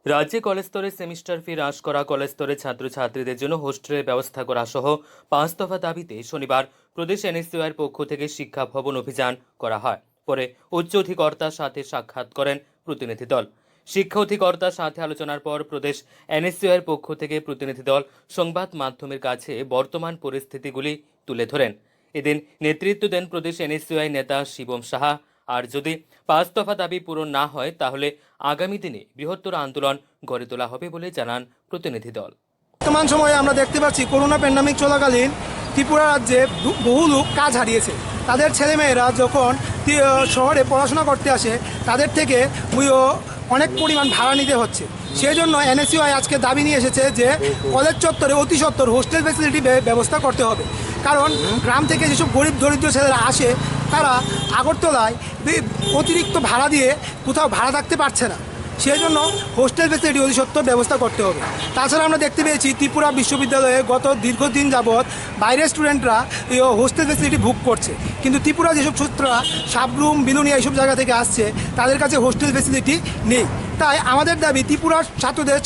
রাজ্যে কলেজ স্তরে semester fee হ্রাস করা, কলেজ স্তরে ছাত্রছাত্রীদের জন্য হোস্টেলের ব্যবস্থা করা সহ ৫ দফা দাবিতে শনিবার প্রদেশ এনএসইউআইয়ের পক্ষ থেকে শিক্ষা ভবন অভিযান করা হয়। পরে উচ্চ অধিকর্তার সাথে সাক্ষাৎ করেন প্রতিনিধি দল। শিক্ষা অধিকর্তার সাথে আলোচনার পর প্রদেশ এনএসইউআইয়ের পক্ষ থেকে প্রতিনিধি দল সংবাদ মাধ্যমের কাছে বর্তমান পরিস্থিতিগুলি তুলে ধরেন। এদিন নেতৃত্ব দেন প্রদেশ এনএসইউআই নেতা শিবম সাহা। আর যদি ৫ দফা দাবি পূরণ না হয় তাহলে আগামী দিনে বৃহত্তর আন্দোলন গড়ে তোলা হবে বলে জানান প্রতিনিধি দল। বর্তমান সময়ে আমরা দেখতে পাচ্ছি করোনা প্যান্ডামিক চলাকালীন ত্রিপুরা রাজ্যে বহু লোক কাজ হারিয়েছে। তাদের ছেলেমেয়েরা যখন শহরে পড়াশোনা করতে আসে তাদের থেকে অনেক পরিমাণ ভাড়া নিতে হচ্ছে। সেই জন্য এনএসইউআই আজকে দাবি নিয়ে এসেছে যে কলেজ চত্বরে অতি সত্বর হোস্টেল ফ্যাসিলিটি ব্যবস্থা করতে হবে। কারণ গ্রাম থেকে যেসব গরিব দরিদ্র ছেলেরা আসে তারা আগরতলায় অতিরিক্ত ভাড়া দিয়ে কোথাও ভাড়া থাকতে পারছে না। সেই জন্য হোস্টেল ফ্যাসিলিটি অতি সত্বর ব্যবস্থা করতে হবে। তাছাড়া আমরা দেখতে পেয়েছি ত্রিপুরা বিশ্ববিদ্যালয়ে গত দীর্ঘদিন যাবৎ বাইরের স্টুডেন্টরা হোস্টেল ফ্যাসিলিটি বুক করছে, কিন্তু ত্রিপুরা যেসব ছাত্ররা সাবরুম বিলুনিয়া এইসব জায়গা থেকে আসছে তাদের কাছে হোস্টেল ফ্যাসিলিটি নেই। তাই আমাদের দাবি ত্রিপুরার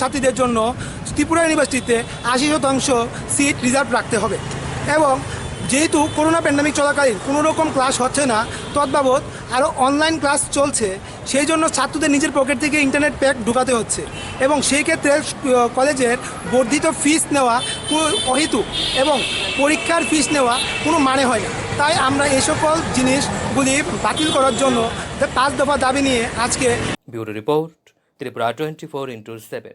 ছাত্রীদের জন্য ত্রিপুরা ইউনিভার্সিটিতে ৮০% সিট রিজার্ভ রাখতে হবে। এবং যেহেতু করোনা প্যান্ডামিক চলাকালীন কোনো রকম ক্লাস হচ্ছে না, তদ্বাবদ আরও অনলাইন ক্লাস চলছে, সেই জন্য ছাত্রদের নিজের পকেট থেকে ইন্টারনেট প্যাক ঢুকাতে হচ্ছে এবং সেই ক্ষেত্রে কলেজের বর্ধিত ফিস নেওয়া অহেতুক এবং পরীক্ষার ফিস নেওয়া কোনো মানে হয় না। তাই আমরা এই সকল জিনিসগুলি বাতিল করার জন্য ৫ দফা দাবি নিয়ে আজকে ব্যুরো রিপোর্ট, ত্রিপুরা 24x7।